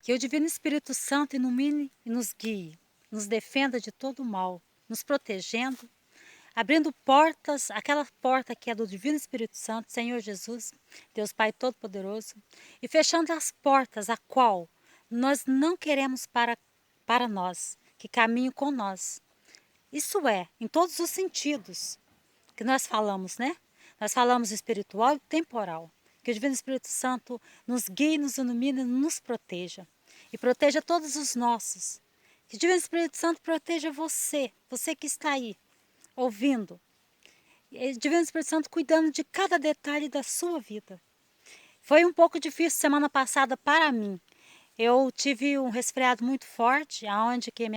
Que o Divino Espírito Santo ilumine e nos guie, nos defenda de todo o mal, nos protegendo, abrindo portas, aquela porta que é do Divino Espírito Santo, Senhor Jesus, Deus Pai Todo-Poderoso, e fechando as portas a qual nós não queremos para nós, que caminhem com nós. Isso é, em todos os sentidos que nós falamos, né? Nós falamos espiritual e temporal. Que o Divino Espírito Santo nos guie, nos ilumine, nos proteja. E proteja todos os nossos. Que o Divino Espírito Santo proteja você, você que está aí, ouvindo. E o Divino Espírito Santo cuidando de cada detalhe da sua vida. Foi um pouco difícil semana passada para mim. Eu tive um resfriado muito forte, aonde que eu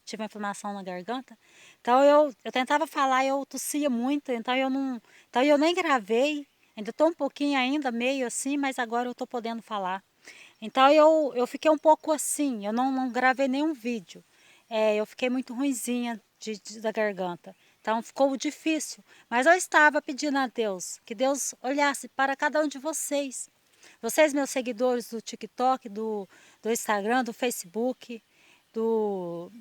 tive uma inflamação na garganta. Então eu tentava falar, eu tossia muito, então eu nem gravei. Ainda estou um pouquinho ainda, meio assim, mas agora eu estou podendo falar. Então eu fiquei um pouco assim, eu não gravei nenhum vídeo. Eu fiquei muito ruinzinha da garganta. Então ficou difícil. Mas eu estava pedindo a Deus que Deus olhasse para cada um de vocês. Vocês, meus seguidores do TikTok, do Instagram, do Facebook, do,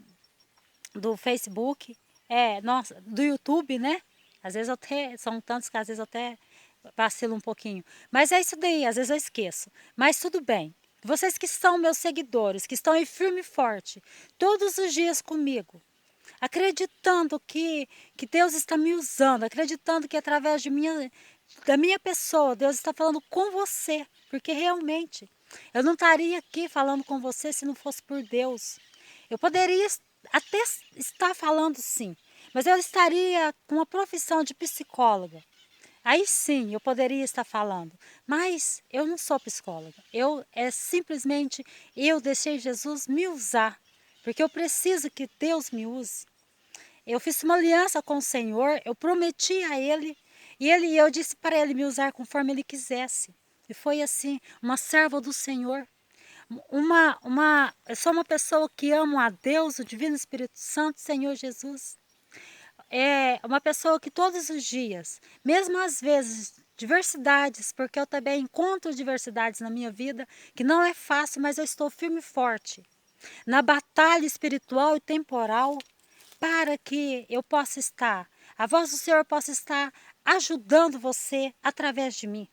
do Facebook, nossa, do YouTube, né? Às vezes eu até, são tantos que às vezes eu até vacilo um pouquinho. Mas é isso daí, às vezes eu esqueço. Mas tudo bem. Vocês que são meus seguidores, que estão aí firme e forte, todos os dias comigo, acreditando que Deus está me usando, acreditando que através da minha pessoa, Deus está falando com você, porque realmente eu não estaria aqui falando com você se não fosse por Deus. Eu poderia até estar falando sim, mas eu estaria com a profissão de psicóloga. Aí sim, eu poderia estar falando, mas eu não sou psicóloga. Simplesmente eu deixei Jesus me usar, porque eu preciso que Deus me use. Eu fiz uma aliança com o Senhor, eu prometi a Ele, e eu disse para Ele me usar conforme Ele quisesse. E foi assim, uma serva do Senhor. Eu sou uma pessoa que amo a Deus, o Divino Espírito Santo, Senhor Jesus. É uma pessoa que todos os dias, mesmo às vezes diversidades, porque eu também encontro diversidades na minha vida, que não é fácil, mas eu estou firme e forte na batalha espiritual e temporal, para que eu possa estar, a voz do Senhor possa estar ajudando você através de mim.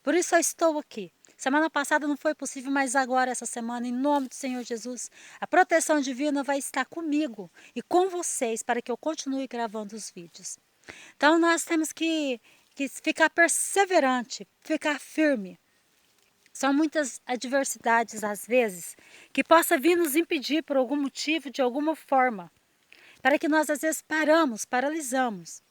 Por isso eu estou aqui. Semana passada não foi possível, mas agora, essa semana, em nome do Senhor Jesus, a proteção divina vai estar comigo e com vocês para que eu continue gravando os vídeos. Então nós temos que ficar perseverante, ficar firme. São muitas adversidades, às vezes, que possa vir nos impedir por algum motivo, de alguma forma, para que nós, às vezes, paralisamos.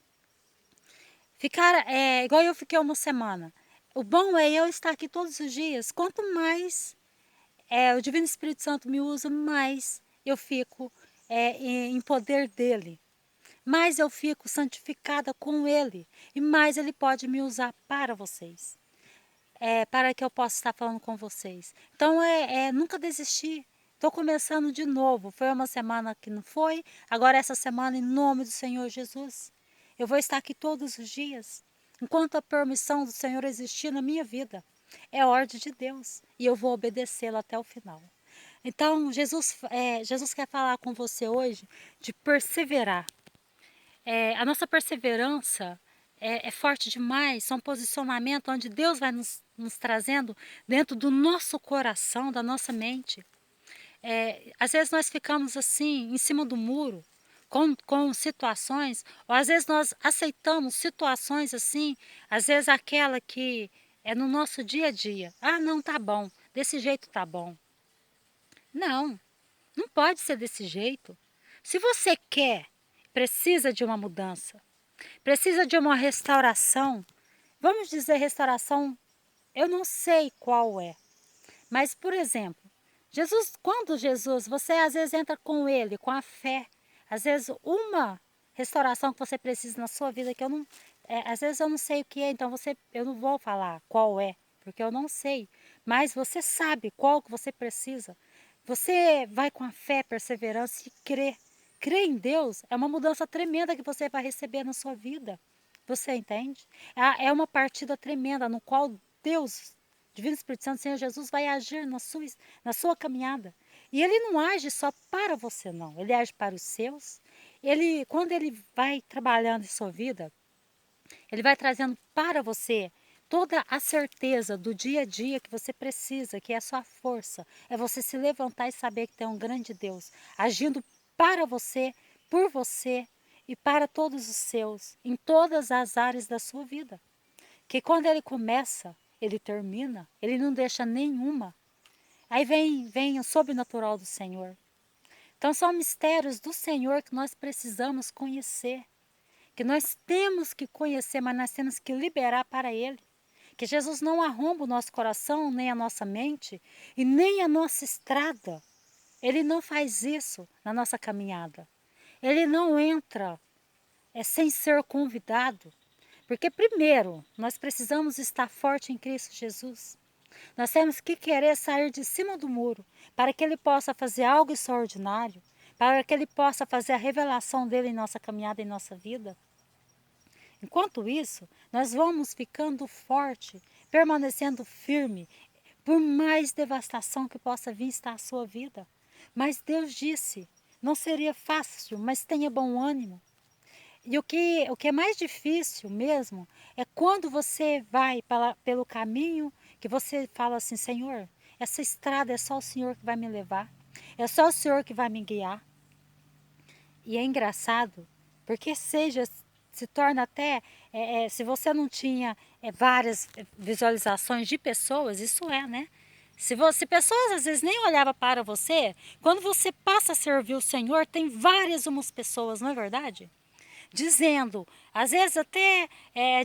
Ficar, igual eu fiquei uma semana. O bom é eu estar aqui todos os dias. Quanto mais o Divino Espírito Santo me usa, mais eu fico em poder dele. Mais eu fico santificada com ele. E mais ele pode me usar para vocês. Para que eu possa estar falando com vocês. Então, nunca desistir. Estou começando de novo. Foi uma semana que não foi. Agora essa semana, em nome do Senhor Jesus. Eu vou estar aqui todos os dias. Enquanto a permissão do Senhor existir na minha vida. É ordem de Deus. E eu vou obedecê-la até o final. Então, Jesus quer falar com você hoje de perseverar. A nossa perseverança é forte demais, são posicionamentos onde Deus vai nos trazendo dentro do nosso coração, da nossa mente. Às vezes nós ficamos assim, em cima do muro, com situações, ou às vezes nós aceitamos situações assim, às vezes aquela que é no nosso dia a dia. Ah, não, tá bom, desse jeito tá bom. Não, não pode ser desse jeito. Se você quer, precisa de uma mudança, precisa de uma restauração. Vamos dizer restauração, eu não sei qual é. Mas, por exemplo, quando Jesus, você às vezes entra com ele, com a fé. Às vezes uma restauração que você precisa na sua vida, que eu não. Às vezes eu não sei o que é, então eu não vou falar qual é, porque eu não sei. Mas você sabe qual que você precisa. Você vai com a fé, perseverança e crê. Crer em Deus é uma mudança tremenda que você vai receber na sua vida. Você entende? É uma partida tremenda no qual Deus Divino Espírito Santo, o Senhor Jesus vai agir na sua caminhada. E Ele não age só para você, não. Ele age para os seus. Quando Ele vai trabalhando em sua vida, Ele vai trazendo para você toda a certeza do dia a dia que você precisa, que é a sua força. É você se levantar e saber que tem um grande Deus agindo para você, por você e para todos os seus, em todas as áreas da sua vida. Que quando Ele começa, Ele termina, Ele não deixa nenhuma. Aí vem o sobrenatural do Senhor. Então são mistérios do Senhor que nós precisamos conhecer, que nós temos que conhecer, mas nós temos que liberar para Ele. Que Jesus não arromba o nosso coração, nem a nossa mente e nem a nossa estrada. Ele não faz isso na nossa caminhada. Ele não entra sem ser convidado. Porque primeiro, nós precisamos estar forte em Cristo Jesus. Nós temos que querer sair de cima do muro para que Ele possa fazer algo extraordinário, para que Ele possa fazer a revelação dele em nossa caminhada, em nossa vida. Enquanto isso, nós vamos ficando forte, permanecendo firme, por mais devastação que possa vir estar a sua vida. Mas Deus disse, não seria fácil, mas tenha bom ânimo. E o que é mais difícil mesmo é quando você vai pelo caminho que você fala assim, Senhor, essa estrada é só o Senhor que vai me levar, é só o Senhor que vai me guiar. E é engraçado, porque se torna até, se você não tinha várias visualizações de pessoas, isso né? Se pessoas às vezes nem olhavam para você, quando você passa a servir o Senhor, tem várias umas pessoas, não é verdade? Dizendo, às vezes até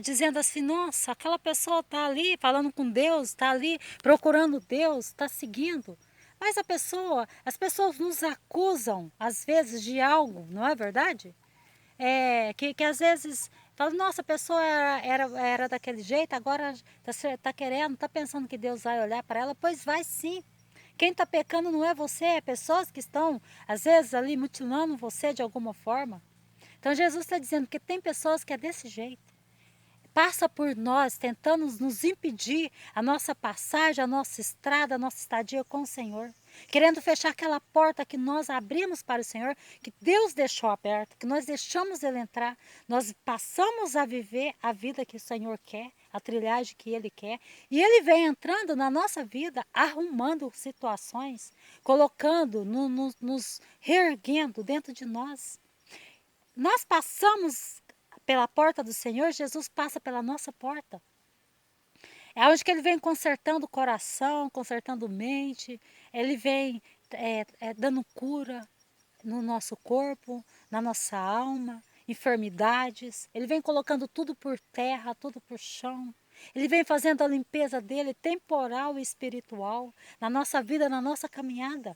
dizendo assim, nossa, aquela pessoa está ali falando com Deus, está ali procurando Deus, está seguindo. Mas as pessoas nos acusam, às vezes, de algo, não é verdade? Que às vezes falam, nossa, a pessoa era daquele jeito, agora está querendo, está pensando que Deus vai olhar para ela, pois vai sim. Quem está pecando não é você, é pessoas que estão, às vezes, ali mutilando você de alguma forma. Então Jesus está dizendo que tem pessoas que é desse jeito. Passa por nós, tentando nos impedir a nossa passagem, a nossa estrada, a nossa estadia com o Senhor. Querendo fechar aquela porta que nós abrimos para o Senhor, que Deus deixou aberta, que nós deixamos Ele entrar. Nós passamos a viver a vida que o Senhor quer, a trilhagem que Ele quer. E Ele vem entrando na nossa vida, arrumando situações, colocando, nos reerguendo dentro de nós. Nós passamos pela porta do Senhor, Jesus passa pela nossa porta. É onde que Ele vem consertando o coração, consertando mente, Ele vem dando cura no nosso corpo, na nossa alma, enfermidades. Ele vem colocando tudo por terra, tudo por chão. Ele vem fazendo a limpeza dele, temporal e espiritual, na nossa vida, na nossa caminhada.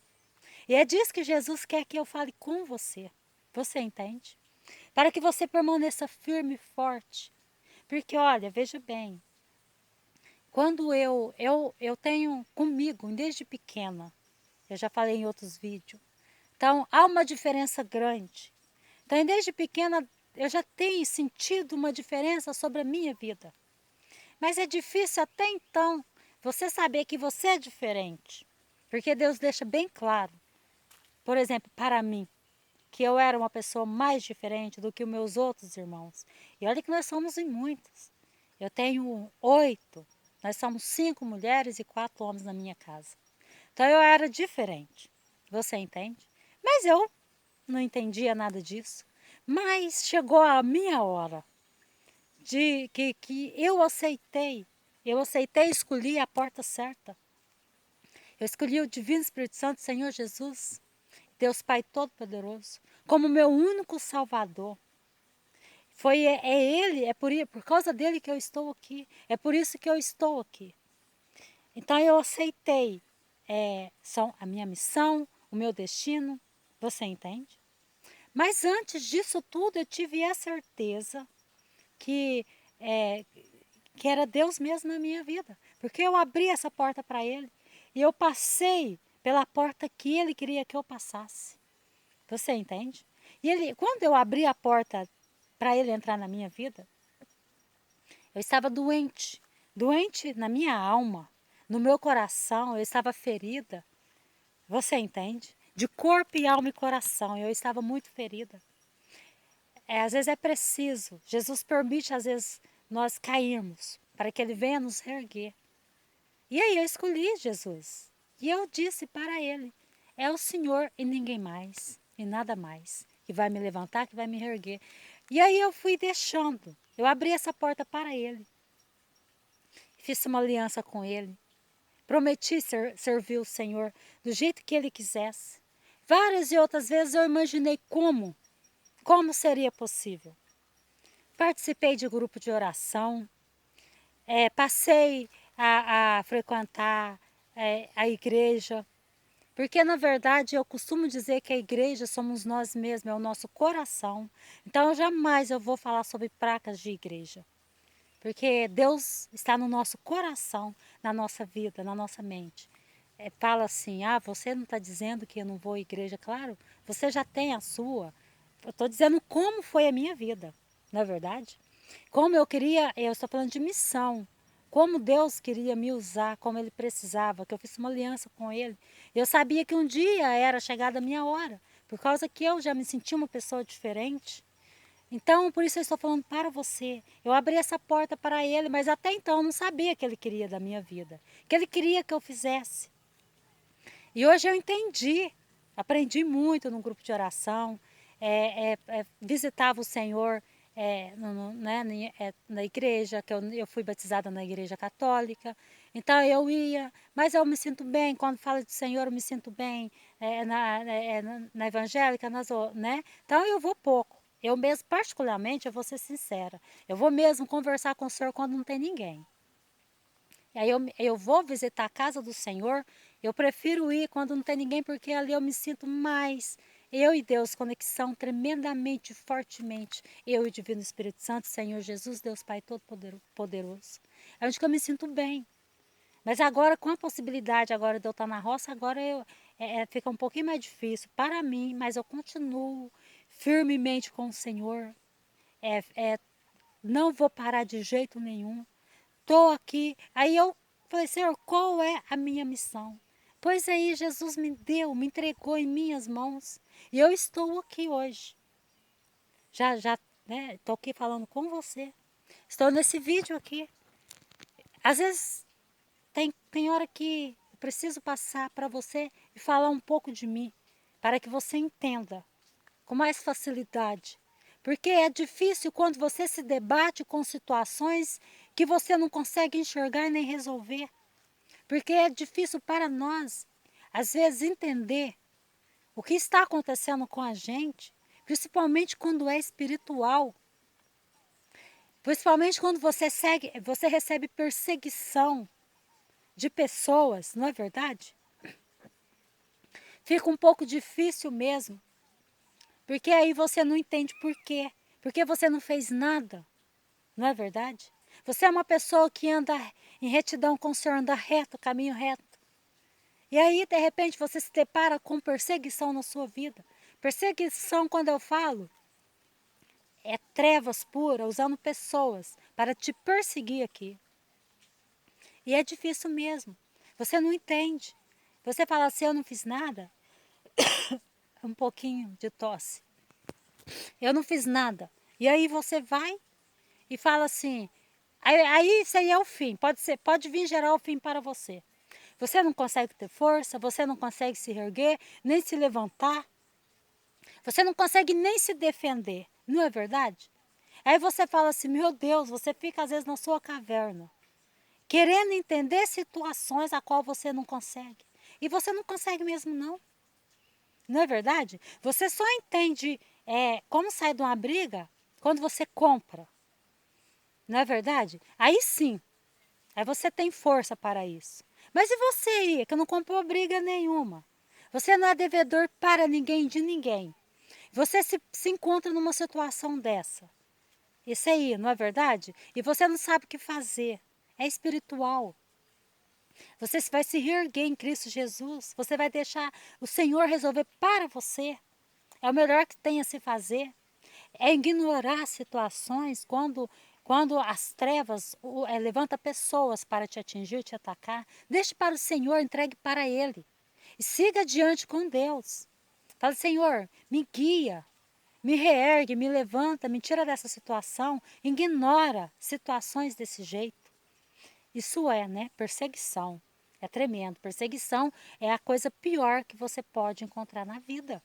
E é disso que Jesus quer que eu fale com você. Você entende? Para que você permaneça firme e forte. Porque, olha, veja bem, quando eu tenho comigo, desde pequena, eu já falei em outros vídeos, então há uma diferença grande. Então, desde pequena, eu já tenho sentido uma diferença sobre a minha vida. Mas é difícil até então você saber que você é diferente. Porque Deus deixa bem claro, por exemplo, para mim, que eu era uma pessoa mais diferente do que os meus outros irmãos. E olha que nós somos em muitos. Eu tenho 8, nós somos 5 mulheres e 4 homens na minha casa. Então eu era diferente, você entende? Mas eu não entendia nada disso. Mas chegou a minha hora de que eu aceitei e escolhi a porta certa. Eu escolhi o Divino Espírito Santo, Senhor Jesus, Deus Pai Todo-Poderoso, como meu único Salvador. Ele, por causa dele que eu estou aqui. É por isso que eu estou aqui. Então eu aceitei a minha missão, o meu destino. Você entende? Mas antes disso tudo, eu tive a certeza que, que era Deus mesmo na minha vida. Porque eu abri essa porta para Ele. E eu passei pela porta que Ele queria que eu passasse. Você entende? E quando eu abri a porta para Ele entrar na minha vida, eu estava doente. Doente na minha alma, no meu coração, eu estava ferida. Você entende? De corpo e alma e coração, eu estava muito ferida. Às vezes é preciso. Jesus permite, às vezes, nós cairmos, para que Ele venha nos reerguer. E aí eu escolhi Jesus. E eu disse para Ele, é o Senhor e ninguém mais, e nada mais, que vai me levantar, que vai me reerguer. E aí eu fui deixando, eu abri essa porta para Ele. Fiz uma aliança com Ele. Prometi servir o Senhor do jeito que Ele quisesse. Várias e outras vezes eu imaginei como seria possível. Participei de grupo de oração, passei a frequentar a igreja, porque na verdade eu costumo dizer que a igreja somos nós mesmos, é o nosso coração. Então jamais eu vou falar sobre placas de igreja, porque Deus está no nosso coração, na nossa vida, na nossa mente. Fala assim, você não está dizendo que eu não vou à igreja? Claro, você já tem a sua. Eu estou dizendo como foi a minha vida, não é verdade? Como eu estou falando de missão. Como Deus queria me usar, como Ele precisava, que eu fiz uma aliança com Ele. Eu sabia que um dia era chegada a minha hora, por causa que eu já me sentia uma pessoa diferente. Então, por isso eu estou falando para você. Eu abri essa porta para Ele, mas até então eu não sabia o que Ele queria da minha vida, o que Ele queria que eu fizesse. E hoje eu entendi, aprendi muito no grupo de oração, visitava o Senhor na igreja, que eu fui batizada na igreja católica, então eu ia, mas eu me sinto bem, quando falo do Senhor eu me sinto bem, na evangélica, né? Então eu vou pouco, eu mesmo particularmente, eu vou ser sincera, eu vou mesmo conversar com o Senhor quando não tem ninguém. E aí eu vou visitar a casa do Senhor, eu prefiro ir quando não tem ninguém, porque ali eu me sinto mais, eu e Deus, conexão tremendamente, fortemente, eu e o Divino Espírito Santo, Senhor Jesus, Deus Pai Todo-Poderoso. É onde que eu me sinto bem. Mas agora, com a possibilidade agora de eu estar na roça, agora fica um pouquinho mais difícil para mim, mas eu continuo firmemente com o Senhor. Não vou parar de jeito nenhum. Estou aqui. Aí eu falei, Senhor, qual é a minha missão? Pois aí Jesus me deu, me entregou em minhas mãos. E eu estou aqui hoje. Já, né? Estou aqui falando com você. Estou nesse vídeo aqui. Às vezes tem hora que eu preciso passar para você e falar um pouco de mim, para que você entenda com mais facilidade. Porque é difícil quando você se debate com situações que você não consegue enxergar nem resolver. Porque é difícil para nós, às vezes, entender o que está acontecendo com a gente, principalmente quando é espiritual. Principalmente quando você recebe perseguição de pessoas, não é verdade? Fica um pouco difícil mesmo. Porque aí você não entende por quê. Porque você não fez nada, não é verdade? Você é uma pessoa que anda em retidão com o Senhor, anda reto, caminho reto. E aí, de repente, você se depara com perseguição na sua vida. Perseguição, quando eu falo, é trevas puras, usando pessoas para te perseguir aqui. E é difícil mesmo. Você não entende. Você fala assim, eu não fiz nada. Um pouquinho de tosse. Eu não fiz nada. E aí você vai e fala assim, aí isso aí é o fim, pode vir gerar o fim para você. Você não consegue ter força, você não consegue se erguer, nem se levantar. Você não consegue nem se defender, não é verdade? Aí você fala assim, meu Deus, você fica às vezes na sua caverna, querendo entender situações a qual você não consegue. E você não consegue mesmo não. Não é verdade? Você só entende como sair de uma briga quando você compra. Não é verdade? Aí sim, aí você tem força para isso. Mas e você aí, que não comprou briga nenhuma? Você não é devedor para ninguém, de ninguém. Você se encontra numa situação dessa. Isso aí, não é verdade? E você não sabe o que fazer. É espiritual. Você vai se reerguer em Cristo Jesus. Você vai deixar o Senhor resolver para você. É o melhor que tem a se fazer. É ignorar situações quando quando as trevas levanta pessoas para te atingir, te atacar, deixe para o Senhor, entregue para Ele. E siga adiante com Deus. Fala, Senhor, me guia, me reergue, me levanta, me tira dessa situação. Ignora situações desse jeito. Isso é, né, perseguição. É tremendo. Perseguição é a coisa pior que você pode encontrar na vida.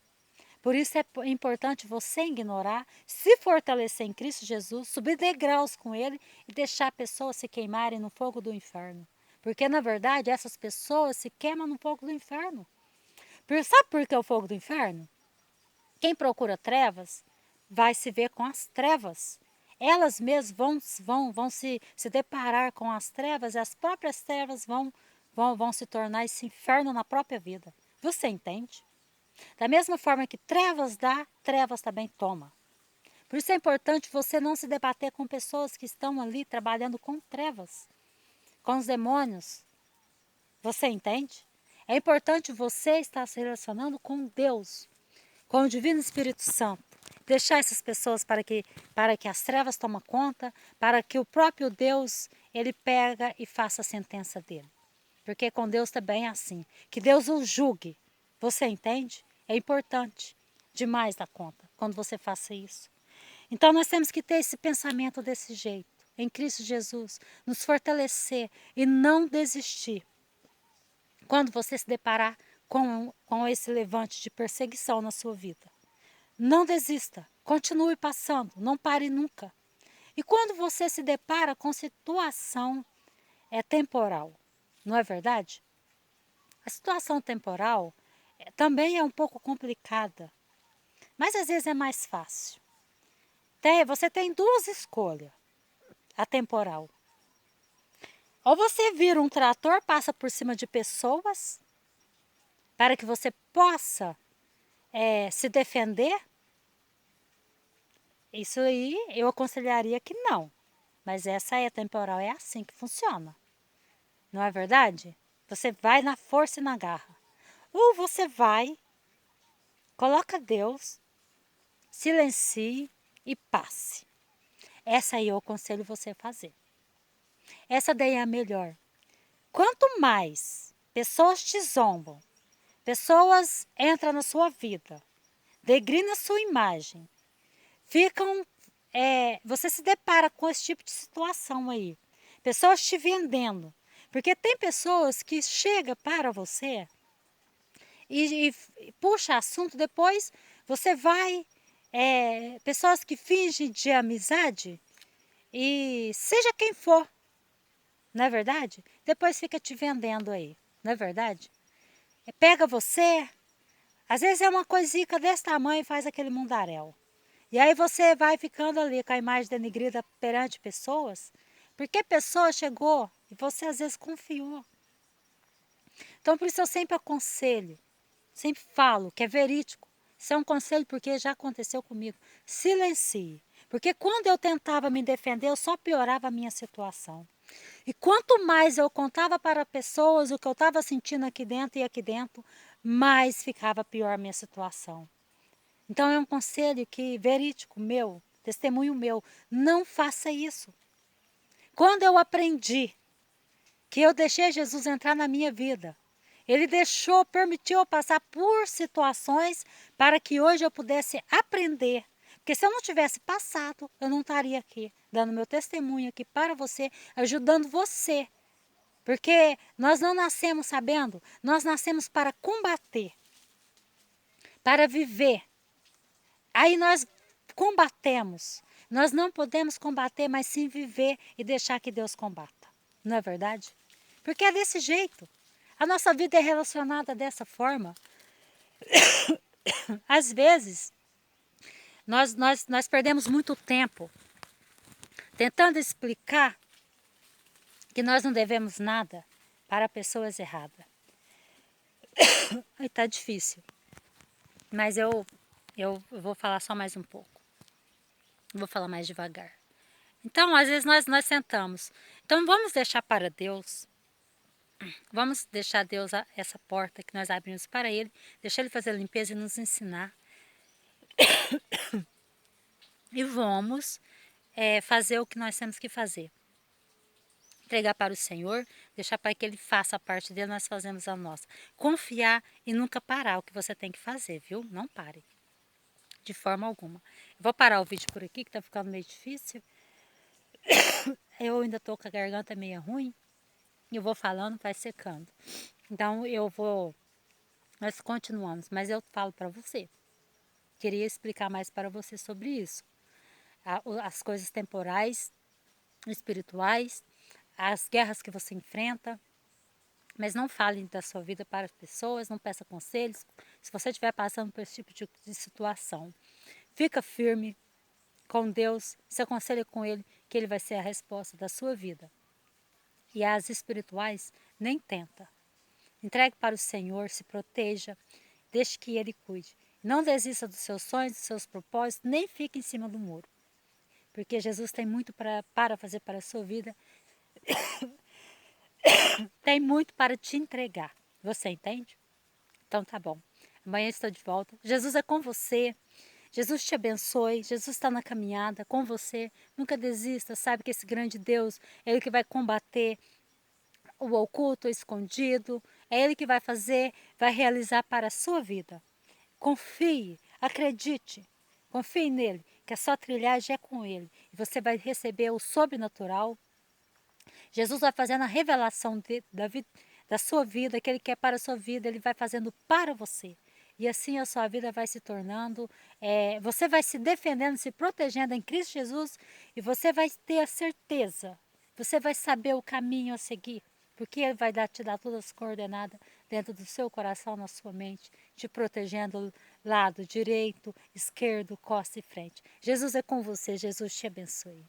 Por isso é importante você ignorar, se fortalecer em Cristo Jesus, subir degraus com Ele e deixar pessoas se queimarem no fogo do inferno. Porque, na verdade, essas pessoas se queimam no fogo do inferno. Sabe por que é o fogo do inferno? Quem procura trevas vai se ver com as trevas. Elas mesmas vão se deparar com as trevas e as próprias trevas vão se tornar esse inferno na própria vida. Você entende? Da mesma forma que trevas dá, trevas também toma. Por isso é importante você não se debater com pessoas que estão ali trabalhando com trevas, com os demônios. Você entende? É importante você estar se relacionando com Deus, com o Divino Espírito Santo. Deixar essas pessoas para que as trevas tomem conta, para que o próprio Deus, ele pega e faça a sentença dele. Porque com Deus também é assim. Que Deus o julgue. Você entende? É importante demais da conta quando você faça isso. Então nós temos que ter esse pensamento desse jeito. Em Cristo Jesus. Nos fortalecer e não desistir. Quando você se deparar com esse levante de perseguição na sua vida. Não desista. Continue passando. Não pare nunca. E quando você se depara com situação temporal, não é verdade? A situação temporal também é um pouco complicada, mas às vezes é mais fácil. Você tem duas escolhas, a temporal. Ou você vira um trator, passa por cima de pessoas, para que você possa se defender. Isso aí eu aconselharia que não. Mas essa é temporal, é assim que funciona. Não é verdade? Você vai na força e na garra. Ou você vai, coloca Deus, silencie e passe. Essa aí eu aconselho você a fazer. Essa daí é a melhor. Quanto mais pessoas te zombam, pessoas entram na sua vida, degrinam a sua imagem, você se depara com esse tipo de situação aí. Pessoas te vendendo. Porque tem pessoas que chegam para você e puxa assunto, depois você vai... pessoas que fingem de amizade e seja quem for, não é verdade? Depois fica te vendendo aí, não é verdade? Pega você, às vezes é uma coisica desse tamanho e faz aquele mundaréu. E aí você vai ficando ali com a imagem denegrida perante pessoas, porque a pessoa chegou e você às vezes confiou. Então por isso eu sempre aconselho, sempre falo que é verídico. Isso é um conselho porque já aconteceu comigo. Silencie. Porque quando eu tentava me defender, eu só piorava a minha situação. E quanto mais eu contava para pessoas o que eu estava sentindo aqui dentro, mais ficava pior a minha situação. Então é um conselho que verídico meu, testemunho meu, não faça isso. Quando eu aprendi que eu deixei Jesus entrar na minha vida, ele permitiu eu passar por situações para que hoje eu pudesse aprender. Porque se eu não tivesse passado, eu não estaria aqui, dando meu testemunho aqui para você, ajudando você. Porque nós não nascemos sabendo, nós nascemos para combater, para viver. Aí nós combatemos. Nós não podemos combater, mas sim viver e deixar que Deus combata. Não é verdade? Porque é desse jeito. A nossa vida é relacionada dessa forma. Às vezes, nós perdemos muito tempo tentando explicar que nós não devemos nada para pessoas erradas. Está difícil. Mas eu vou falar só mais um pouco. Vou falar mais devagar. Então, às vezes nós sentamos. Então, vamos deixar para Deus. Vamos deixar Deus essa porta que nós abrimos para Ele. Deixar Ele fazer a limpeza e nos ensinar. E vamos fazer o que nós temos que fazer. Entregar para o Senhor, deixar para que Ele faça a parte dele, nós fazemos a nossa. Confiar e nunca parar o que você tem que fazer, viu? Não pare, de forma alguma. Eu vou parar o vídeo por aqui, que tá ficando meio difícil. Eu ainda tô com a garganta meio ruim. Eu vou falando, vai secando. Então nós continuamos, mas eu falo para você. Queria explicar mais para você sobre isso. As coisas temporais, espirituais, as guerras que você enfrenta, mas não fale da sua vida para as pessoas, não peça conselhos. Se você estiver passando por esse tipo de situação, fica firme com Deus, se aconselhe com Ele, que Ele vai ser a resposta da sua vida. E as espirituais, nem tenta. Entregue para o Senhor, se proteja, deixe que Ele cuide. Não desista dos seus sonhos, dos seus propósitos, nem fique em cima do muro. Porque Jesus tem muito para fazer para a sua vida, tem muito para te entregar. Você entende? Então tá bom. Amanhã estou de volta. Jesus é com você. Jesus te abençoe. Jesus está na caminhada com você. Nunca desista. Sabe que esse grande Deus é Ele que vai combater o oculto, o escondido. É Ele que vai fazer, vai realizar para a sua vida. Confie, acredite. Confie nele, que a sua trilhagem é com Ele. E você vai receber o sobrenatural. Jesus vai fazendo a revelação da sua vida, que Ele quer para a sua vida, Ele vai fazendo para você. E assim a sua vida vai se tornando, você vai se defendendo, se protegendo em Cristo Jesus, e você vai ter a certeza, você vai saber o caminho a seguir, porque Ele vai te dar todas as coordenadas dentro do seu coração, na sua mente, te protegendo lado direito, esquerdo, costa e frente. Jesus é com você, Jesus te abençoe.